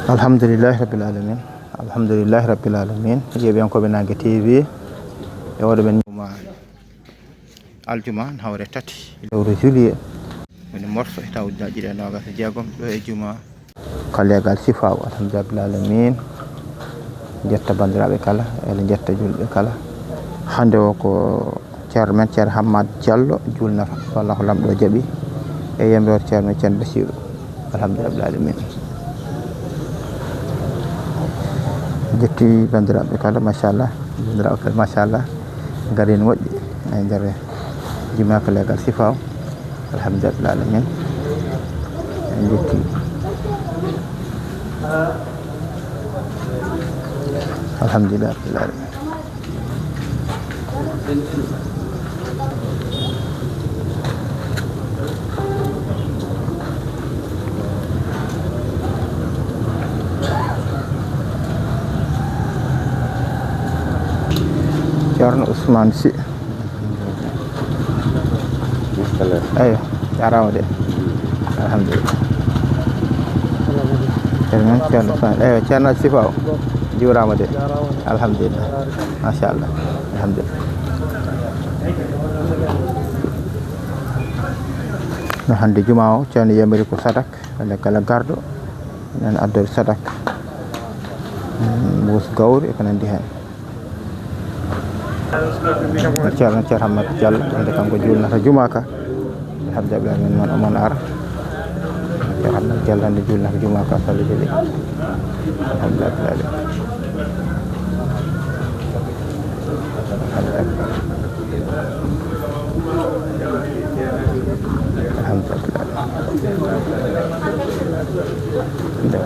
alhamdulillahi rabbil alamin alhamdulillahi rabbil alamin yeɓiyankoɓe Nangue TV e oɗo men aljuma hawre tati lewru juillet woni morso e taw ujunnaje ɗiɗi e nogas e jeegom ɗo e juma kallegal sifaw alhamdulillahi rabbil alamin jetta bandiraɓe kala ene jetta julɓe kala hande o ko ceerno men ceerno Hammad Diallo julnata wallahu lamɗo jaaɓi e yembe or ceerno men ceerno Bassirou alhamdulillahi rabbil alamin jetti bandiraɓe kala machallah bandiraɓe kala machallah gaari ne moƴƴi e nder juma kallegal sifaw alhamdulillahi rabbil alamin en jetti alhamdulillahi rabbil alamin Ceerno Ousmane Sy eyo jarama de alhamdulillah ceerno Ousmane eyo ceerno sifaw juurama de alhamdulillah machallah alhamdulillah no hande juma o ceerno yamiri ko sadak walla kala garɗo nen addori sadak mbus gawri e ko nandi hen ceerno Hammad Diallo ande kanko julnata juma ka alhamdulillah min man omon ara ceerno Hammad Diallo ande julnata juma ka salli jeli alhamdulillah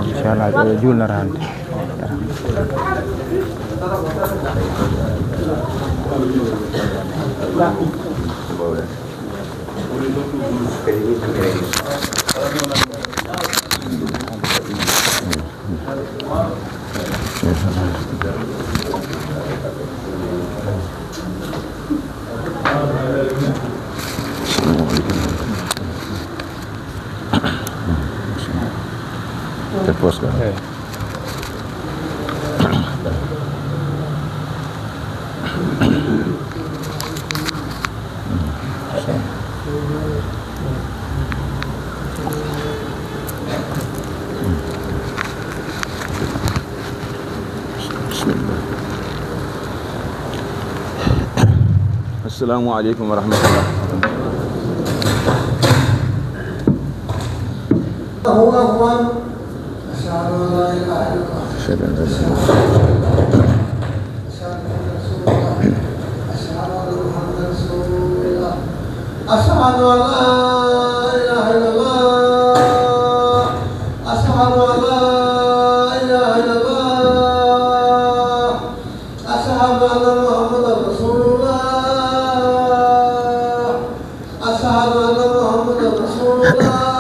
inchallah julnata hande السلام عليكم ورحمة الله. الله أكبر أشهد أن لا إله إلا الله أشهد أن محمدا رسول الله أشهد أن لا إله إلا الله أشهد أن لا إله إلا الله أشهد أن محمدا رسول الله أشهد أن محمدا رسول الله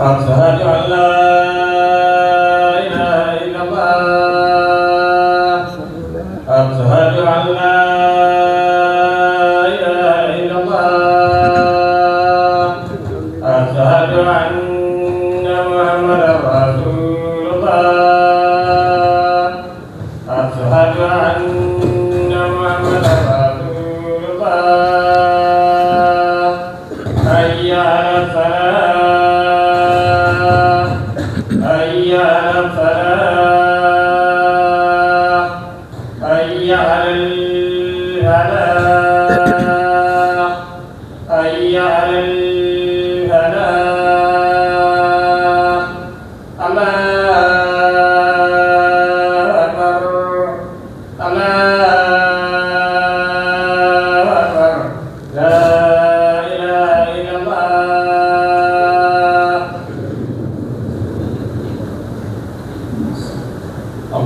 أشهد أن لا إله إلا الله أشهد أن لا إله إلا الله أشهد أن محمدا رسول الله أشهد أن محمدا رسول الله حي على الصلاة حي على الفلاح حي على الفلاح حي على الفلاح الله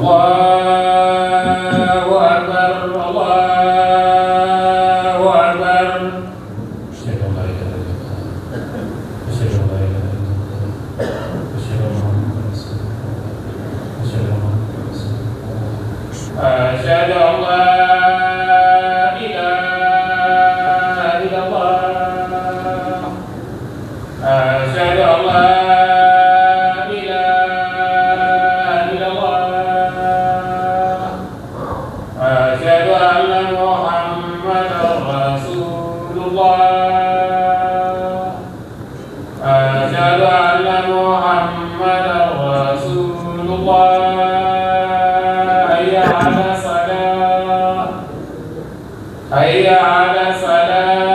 الله أكبر الله أكبر أشهد أن لا إله إلا الله أشهد أن لا إله إلا الله أشهد أن محمدا رسول الله أشهد أن محمدا رسول الله أشهد أن لا إله إلا الله أشهد أن لا حي على الصلاة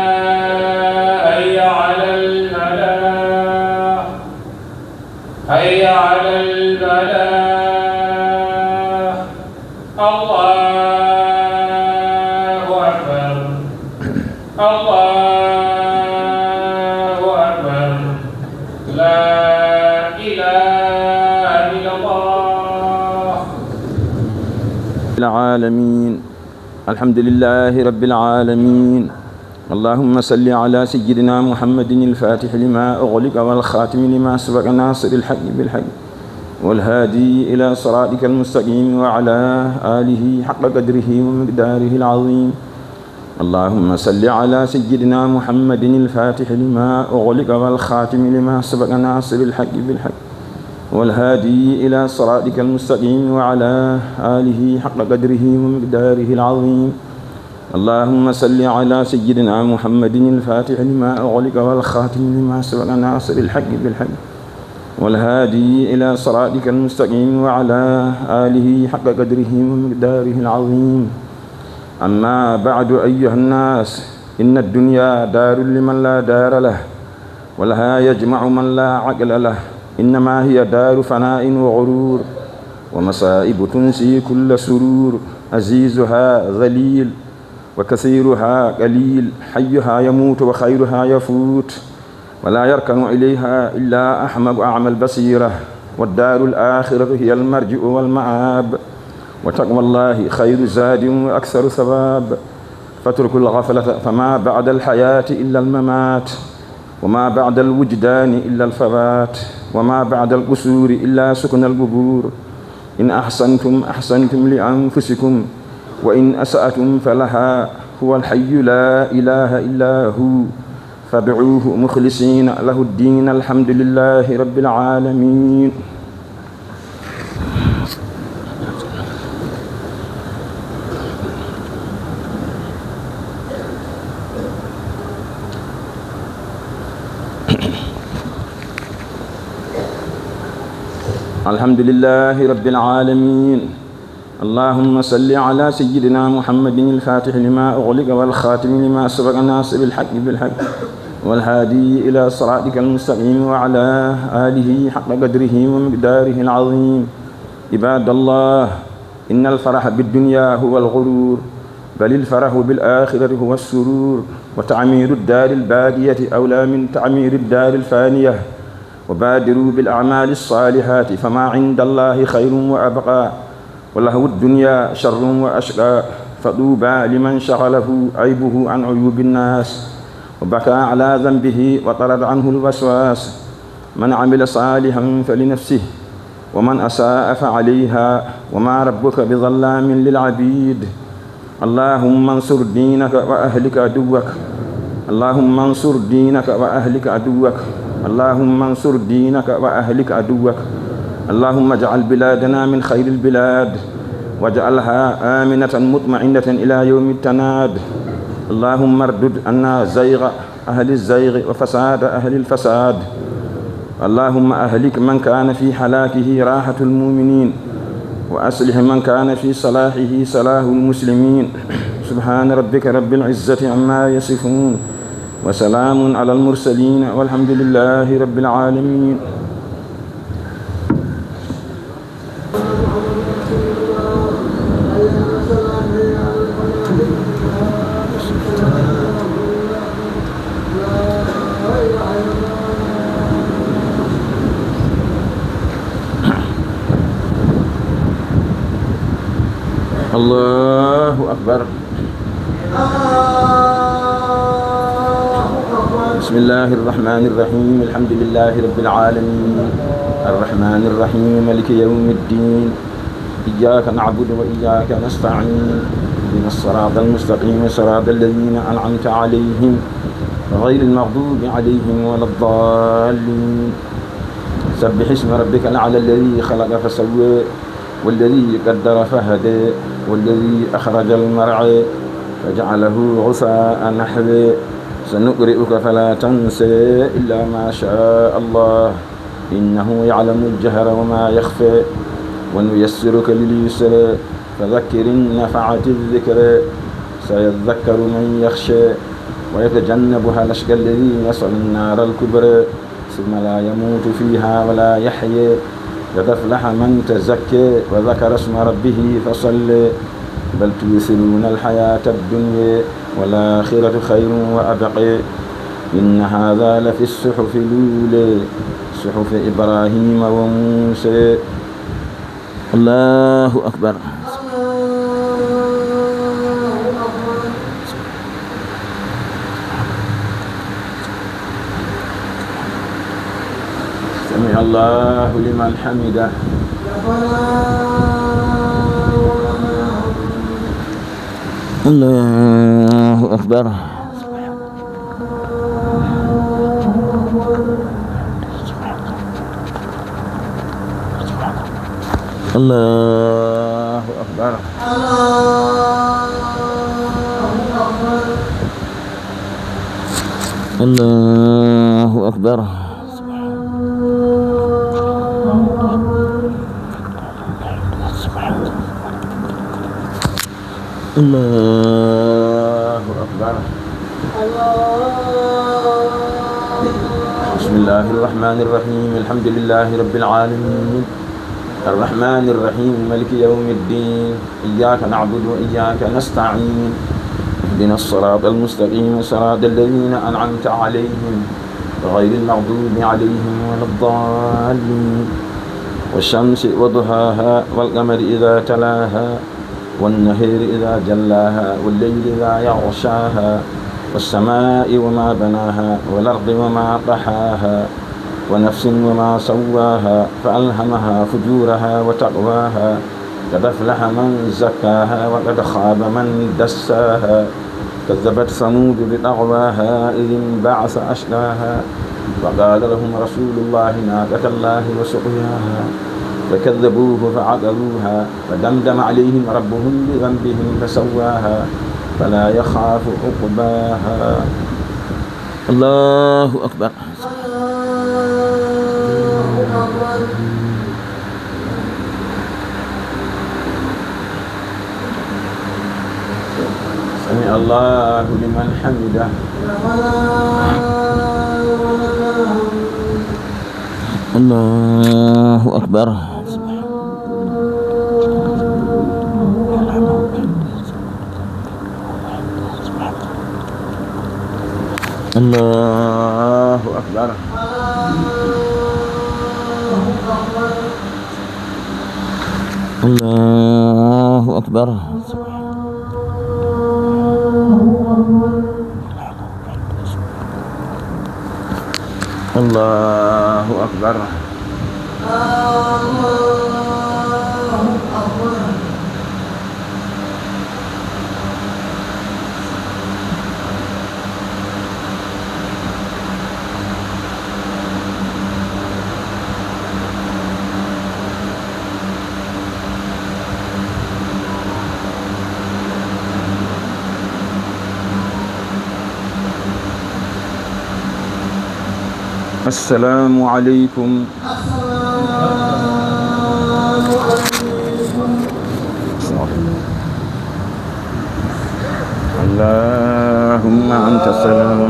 حي على الفلاح حي على الفلاح الله أكبر الله أكبر لا إله إلا الله العالمين. الحمد لله رب العالمين. اللهم صل على سيدنا محمد الفاتح لما أغلق والخاتم لما سبق ناصر الحق بالحق والهادي إلى صراطك المستقيم وعلى آله حق قدره ومقداره العظيم. اللهم صل على سيدنا محمد الفاتح لما أغلق والخاتم لما سبق ناصر الحق بالحق والهادي إلى صراطك المستقيم وعلى آله حق قدره ومقداره العظيم. اللهم صل على سيدنا محمد الفاتح لما أغلق والخاتم لما سبق ناصر الحق بالحق والهادي إلى صراطك المستقيم وعلى آله حق قدره ومقداره العظيم. أما بعد أيها الناس، إن الدنيا دار لمن لا دار له، ولها يجمع من لا عقل له. إنما هي دار فناء وغرور، ومصائب تنسي كل سرور. عزيزها ذليل وكثيرها قليل، حيها يموت وخيرها يفوت، ولا يركن إليها إلا أحمق أعمى البصيرة. والدار الآخرة هي المرجع والمآب، وتقوى الله خير زاد وأكثر ثواب. فاتركوا الغفلة، فما بعد الحياة إلا الممات، وما بعد الوجدان إلا الفوات، وما بعد القصور إلا سكن القبور. إن أحسنتم أحسنتم لأنفسكم، وإن أسأتم فلها. هو الحي لا إله إلا هو، فادعوه مخلصين له الدين. الحمد لله رب العالمين. الحمد لله رب العالمين. اللهم صل على سيدنا محمد الفاتح لما أغلق والخاتم لما سبق ناصر الحق بالحق والهادي إلى صراطك المستقيم وعلى آله حق قدره ومقداره العظيم. عباد الله، إن الفرح بالدنيا هو الغرور، بل الفرح بالآخرة هو السرور. وتعمير الدار الباقية أولى من تعمير الدار الفانية. وبادروا بالأعمال الصالحات، فما عند الله خير وأبقى، ولهو الدنيا شر وأشقى. فطوبى لمن شغله عيبه عن عيوب الناس، وبكى على ذنبه وطرد عنه الوسواس. من عمل صالحا فلنفسه، ومن أساء فعليها، وما ربك بظلام للعبيد. اللهم انصر دينك وأهلك عدوك، اللهم انصر دينك وأهلك عدوك، اللهم انصر دينك وأهلك عدوك. اللهم اجعل بلادنا من خير البلاد، واجعلها آمنة مطمئنة إلى يوم التناد. اللهم اردد عنا زيغ أهل الزيغ وفساد أهل الفساد. اللهم أهلك من كان في هلاكه راحة المؤمنين، وأصلح من كان في صلاحه صلاح المسلمين. سبحان ربك رب العزة عما يصفون، وسلام على المرسلين، والحمد لله رب العالمين. الله أكبر. بسم الله الرحمن الرحيم. الحمد لله رب العالمين الرحمن الرحيم مالك يوم الدين إياك نعبد وإياك نستعين اهدنا الصراط المستقيم صراط الذين أنعمت عليهم غير المغضوب عليهم ولا الضالين. سبح اسم ربك الأعلى الذي خلق فسوى والذي قدر فهدى والذي أخرج المرعى فجعله غثاء نحوه سنقرئك فلا تنسى إلا ما شاء الله إنه يعلم الجهر وما يخفى ونيسرك لليسرى فذكر إن نفعت الذكرى سيذكر من يخشى ويتجنبها الأشقى الذي يصل النار الكبرى ثم لا يموت فيها ولا يحيى قد أفلح من تزكى وذكر اسم ربه فصلى بل تؤثرون الحياة الدنيا والآخرة خير وأبقى إن هذا لفي الصحف الأولى صحف إبراهيم وموسى. الله أكبر. سمع الله لمن حمده. الله أكبر. الله أكبر. الله أكبر. الله أكبر. بسم الله الرحمن الرحيم الحمد لله رب العالمين الرحمن الرحيم مالك يوم الدين إياك نعبد وإياك نستعين اهدنا الصراط المستقيم صراط الذين أنعمت عليهم غير المغضوب عليهم ولا الضالين والشمس وضحاها والقمر إذا تلاها والنهر إذا جلاها والليل إذا يغشاها والسماء وما بناها والأرض وما طحاها ونفس وما سواها فألهمها فجورها وتقواها قد أفلح من زكاها وقد خاب من دساها كذبت ثمود بطغواها إذ انبعث أشقاها فقال لهم رسول الله ناقة الله وسقياها فكذبوه فعقروها فدمدم عليهم ربهم بذنبهم فسواها فلا يخاف عقباها. الله أكبر. سمع الله لمن حمده. الله أكبر. الله أكبر. الله أكبر. الله أكبر. السلام عليكم. اللهم أنت السلام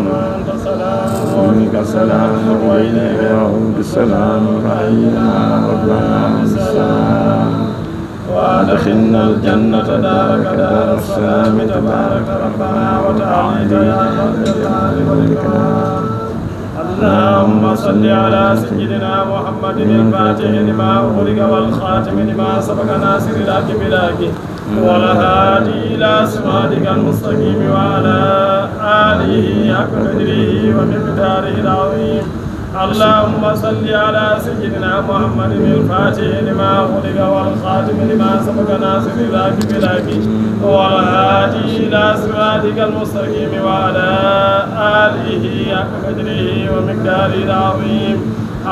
ومنك السلام وإليك يعود السلام علينا ربنا بالسلام وأدخلنا الجنة دارك دار السلام تبارك ربنا وتعالى اللهم صل على سيدنا محمد الفاتح لما أغلق والخاتم لما سبق ناصر الحق بالحق والهادي إلى صراطك المستقيم وعلى آله حق قدره ومقداره العظيم. اللهم صل على سيدنا محمد الفاتح لما أغلق والخاتم لما سبق ناصر الحق بالحق والهادي إلى صراطك المستقيم وعلى آله حق قدره ومقداره العظيم.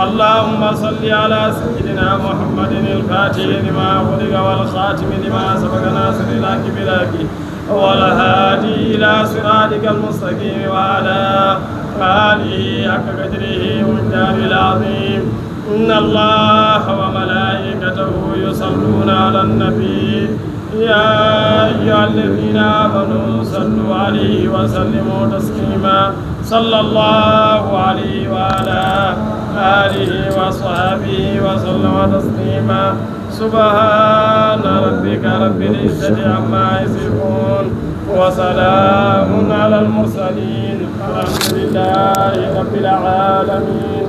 اللهم صل على سيدنا محمد الفاتح لما أغلق والخاتم لما سبق ناصر الحق بالحق والهادي إلى صراطك المستقيم وعلى آله حق قدره ومقداره العظيم. إن الله وملائكته يصلون على النبي يا أيها الذين آمنوا صلوا عليه وسلموا تسليما. صلى الله عليه وعلى آله وصحبه وسلم تسليما. سبحان ربك رب العزة عما يصفون وسلام على المرسلين الحمد لله رب العالمين.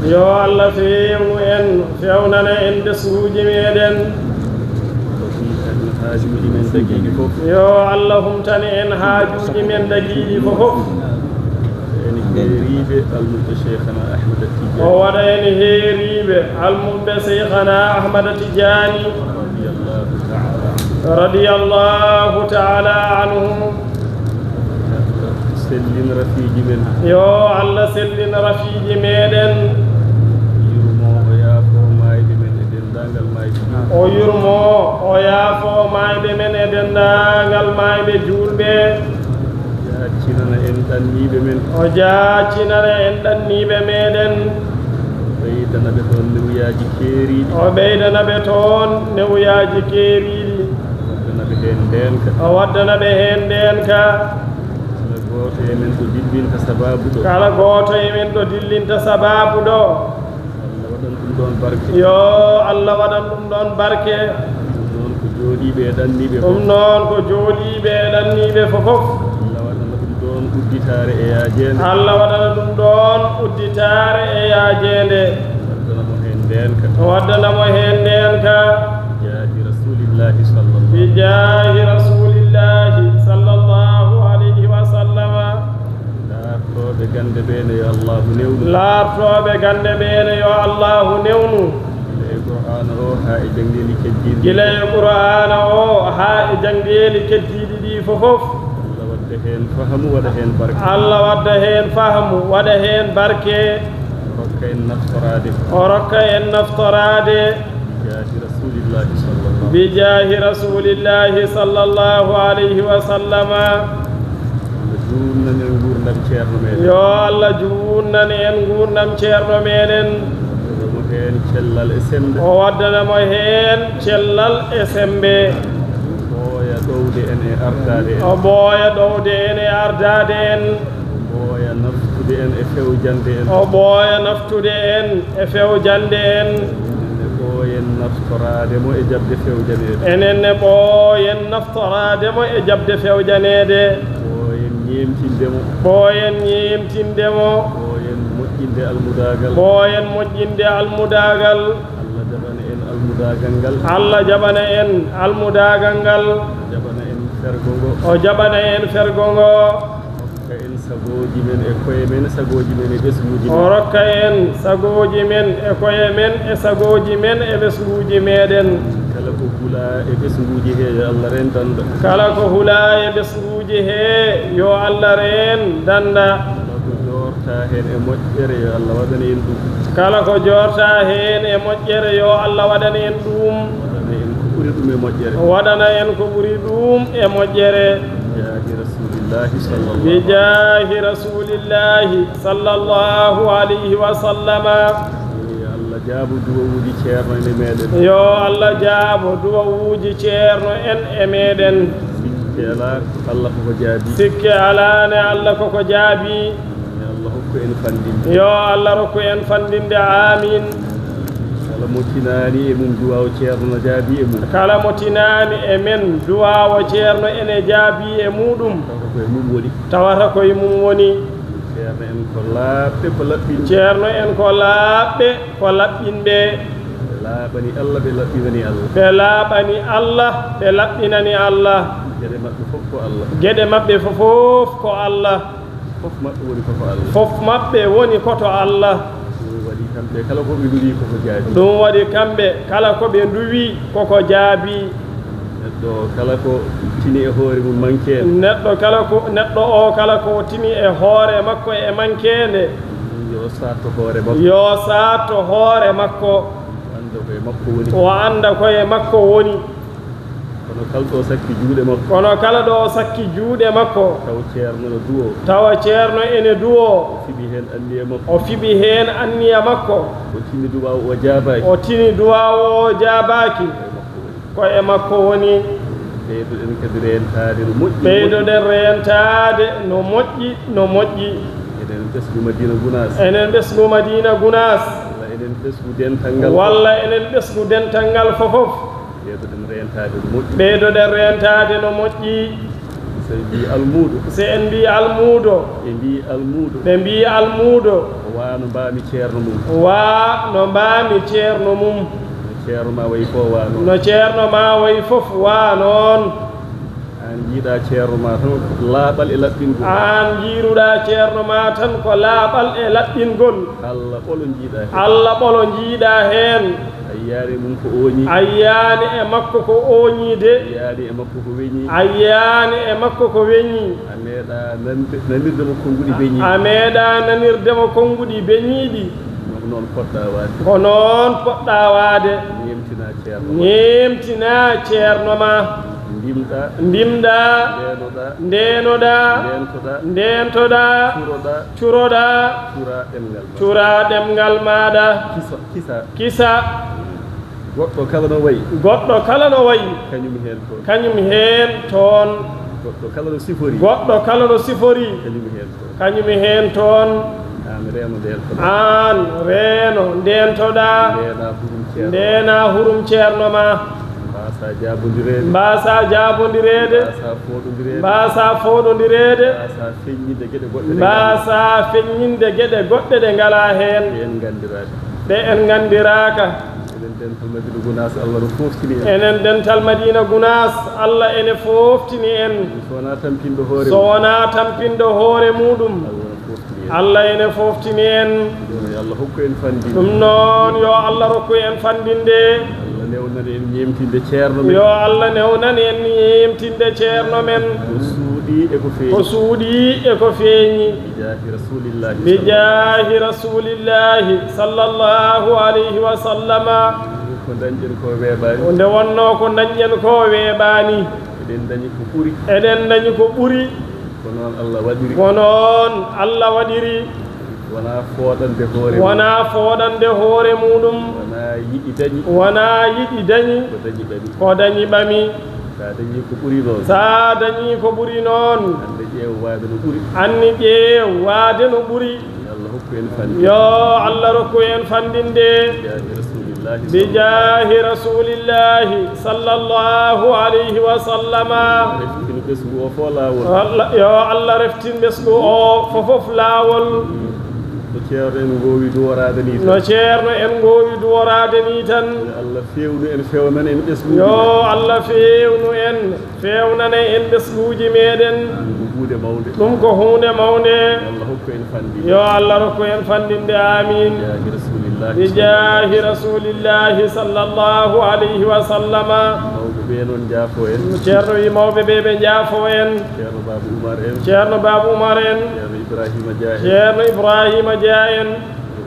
yo Allah fewnu en fewnana en ɓesguji meɗen yo Allah humtani en haajuji men dagiɗi fof o waɗa en heeriɓe almuɓe cheikhana ahmada tidiani radiyallahu ta'ala anhu. sellin rafiji men yo Allah sellin rafiji meɗen yurmo o yaafo mayɓe men e dendagal mayɓe o yurmo o yaafo mayɓe men e dendagal mayɓe julɓe jaccinana en ɗanniɓe men o jaccinana en ɗanniɓe meɗen ɓeydana ɓe toon newuyaji keeriɗi o ɓeydana ɓe toon newuyaji keeriɗi waddana ɓe hen ndenka o waddana ɓe hen ndenka goto e men ɗo dillinta sababu ɗo kala goto e men ɗo dillinta sababu ɗo Allah waɗan ɗum ɗon barke yo Allah waɗan ɗum ɗon barke ɗum noon ko jooɗiɓe e ɗanniɓe ɗum noon ko jooɗiɓe e ɗanniɓe fofof Allah waɗana ɗum ɗon udditare e yajede Allah waɗana ɗum ɗon udditare e yajede waddanamo hen ndenka waddanamo hen ndenka jaahi rasulillahi sallallahu bijahi rasulillahi sallallahu alayhi wa sallama. laartoɓe gande ɓene yo Allahu newnu laartoɓe gande ɓene yo Allahu newnu gila e qur'ana o ha e jangdeli keddiɗi gila e qur'ana o ha e jangdeli keddiɗi ɗi fofof Allah wadda hen fahamu waɗa hen barke Allah wadda hen fahamu waɗa hen barke rokka en naftorade o rokka en naftorade jaahi rasulillahi sallallahu bijahi rasulillahi sallallahu alayhi wa sallama. juutnan en gurdam ceerno meɗen yo Allah juutnan en gurdam ceerno meɗen mo heen cellal e sembe o waddanamo heen cellal e sembe ɓooya ɗowde en e ardade en o ɓooya ɗowde en e ardade en ɓooya naftude en e fewjande en o ɓooya naftude en e fewjande en ene ɓooyen naftorade mo e jabde fewjanede enenne ɓooyen naftorade mo e jabde fewjanede ɓooyen ñeemtindemo ɓooyen ñeemtindemo ɓooyen moƴƴinde almudagal ɓooyen moƴƴinde almudagal Allah jaɓana en almudagal ngal Allah jaɓana en almudagal ngal jaɓana en fergo ngo o jaɓana en fergo ngo hokka en sagoji men e koye men sagoji men e ɓesguji o men rokka en sagoji men e koye men e sagoji men e ɓesguji meɗen kala ko hula e ɓesguji he yo Allah rentanɗo kala ko hula e ɓesguji he yo Allah ren danda kala ko jorta hen e moƴƴere yo Allah waɗana en ɗum kala ko jorta hen e moƴƴere yo Allah waɗana en ɗum waɗana en ko ɓuri ɗum e moƴƴere waɗana en ko ɓuri ɗum e moƴƴere jaahi rasulillahi sallallahu bijahi rasulillahi sallallahu alayhi wa sallama yo Allah jaabu duwawuji ceerno ene meɗen yo Allah jaabo duwawuji ceerno en e meɗen sikke ala Allah koko jaabi sikke alane Allah koko jaabi yo Allah hokku en fandinde yo Allah rokku en fandinde amin kala mo tinani e mum duwawo ceerno no jaabi e mum kala mo tinani e men duwawo ceerno ene jaabi e muɗum tawa koye mum woni tawata koye mum woni ceerno en ko laaɓɓe ko laɓɓin ceerno en ko laaɓɓe ko laɓɓinɓe ɓe laaɓani Allah ɓe laɓɓinani Allah ɓe laaɓani Allah ɓe laɓɓinani Allah geɗe maɓɓe fof ko Allah geɗe maɓɓe fof ko Allah fof maɓɓe woni koko Allah fof maɓɓe woni koto Allah ɗum waɗi kamɓe kala koɓe nduwi koko jaabi ɗum waɗi kamɓe kala koɓe nduwi koko jaabi neɗɗo kala ko tini e hoore mum manquede neɗɗo o kala ko tini e hoore makko e mankede yo satto hoore makko yo satto hoore makko anda koye makko woni o anda koye makko woni kono kalɗo sakki juuɗe makko kono kala ɗo o sakki juuɗe makko taw ceerno no duwo tawa ceerno ene duwo fiɓi hen anniye makko o fiɓi heen anniya makko o tini duwaw o jaabaki o tini duwawo o jaabaki ko e makko woni ɓeydoɗen kadi rentade no moƴƴi ɓeydoɗen rentade no moƴƴi no moƴƴi eɗen ɓesgu Madina Gounass enen ɓesgu Madina Gounass walla eɗen ɓesgu dental ngal walla enen ɓesgu dental ngal fofof ɓeydoɗen rentade no moƴƴi ɓeydoɗen rentade no moƴƴi so mbi almuuɗo so en mbi almuudo ɓe mbi almuuɗo ɓe mbi almuudo wano mbami ceerno mum wa no mbami ceerno mum no ceerno ma wayi fo wano no ceerno ma wayi fof wa noon an jiiɗa ceerno ma tan laaɓal e laɓɓingol an jiiruɗa ceerno ma tan ko laaɓal e laɓɓingol Allah ɓolo jiiɗa hen Allah ɓolo jiiɗa heen ayyani mum ko oñi ayyani e makko ko oñide ayyani e makko ko weñi ayyani e makko ko weñi a meeɗa nanirdemo konnguɗi beñi a meeɗa nanirdemo konnguɗi beñiɗi noon poɗɗa waade ko noon poɗɗa waade ñemtina ceerno ñemtina ceerno ma ndimɗa ndimɗa ndenoɗa ndenoɗa ndentoɗa ndentoɗa curoɗa curoɗa cura ɗemngal ma cura ɗemngal maɗa kisa goɗɗo kala no wayi goɗɗo kala no wayi kañum heen toon kañum heen toon goɗɗo kala no sifori goɗɗo kala no sifori kañum heen toon kañum heen toon an reeno ndentoɗa an reeno ndentoɗa ndena hurum ceerno ndena hurum ceerno ma mbasa jabondirede mbasa jabondirede mbasa foɗodirede mbasa foɗodirede mbasa feññinde gueɗe goɗɗe mbasa feññinde gueɗe goɗɗe ɗe ngala heen en gandirade ɗe en gandiraka enen dental Madina Gounass Allah no foftini en enen dental Madina Gounass Allah ene foftini en so wona tampinde hoore so wona tampinde hoore muɗum Allah no foftini en Allah ene foftini en yo Allah hokku en fandinde ɗum noon yo Allah rokku en fandinde Allah newnani en ñemtinde ceerno men yo Allah newnani en ñemtinde ceerno men ko suuɗi e ko feeñi ko suuɗi e ko feeñi bijahi rasulillahi bijahi rasulillahi sallallahu alayhi wa sallama ko dañƴen ko weeɓani nde wonno ko dañƴen ko weeɓani eɗen dañi ko ɓuri eɗen dañi ko ɓuri kono Allah waɗiri ko noon Allah waɗiri wona fooɗande hoore wona fooɗande hoore muɗum wona yiɗi dañi wona yiɗi dañi ko dañi ɓami ko dañi ɓami sa dañi ko ɓuri noon sa dañi ko ɓuri noon hande ƴeew waade no ɓuri anni ƴeew waade no ɓuri Allah hokku en fandi yo Allah rokku en fandinde bijahi rasulillahi sallallahu alayhi wa sallama reftin ɓesgu o fo laawol yo Allah reftin ɓesgu o fofof laawol no ceerno en goowi duworade ni no ceerno en goowi duworade ni tan Allah fewnu en fewnan en ɓesgu yo Allah fewnu en fewnane en ɓesguji meɗen huude mawde ɗum ko hunde mawde Allah hokku en fandi yo Allah rokku en fandinde amin bijahi rasulillahi bijahi rasulillahi sallallahu alayhi wa sallama mawɓe ɓe noon jaafo en ceerno wi mawɓe ɓe ɓe jaafo en ceerno babou oumar en ceerno babou oumar en ceerno ibrahima dia en ceerno ibrahima dia en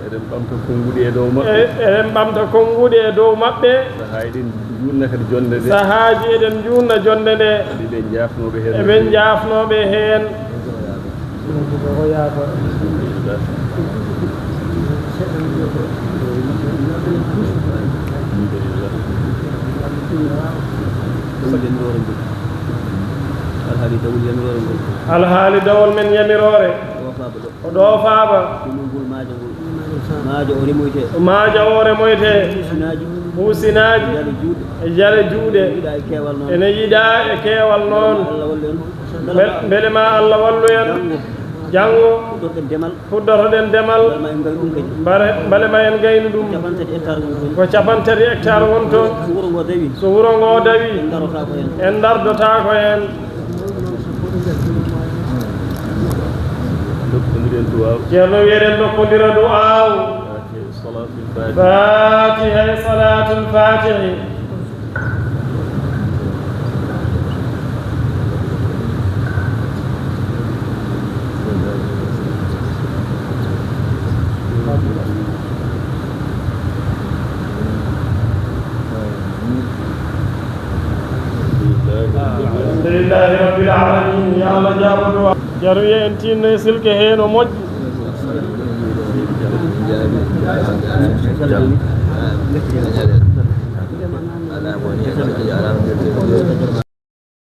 eɗen ɓamta konnguɗi e dow maɓɓe eɗen ɓamta konnguɗi e dow maɓɓe sahaa eɗen juutna kadi jonde nde sahaaji eɗen juutna jonde nde eɓen jaafnoɓe heen eɓen jaafnoɓe heen alhaali dawol men yamirore ko ɗo faaba maaja o remoyte huusinaji e jale juuɗe ene yiɗa e keewal noon beele ma Allah wallu en janngo fuɗɗotoɗen demal bale ma en gaynu ɗum ko 50 hectares wonto so wuro ngo dawi en dardota ko hen ceerno wiyeɗen dokkodira du'aw fatiha e salatul fatihi alhamdulillahi rabbil alamin ya Allah jaabo jaru ye en tinno silke heno moƴƴi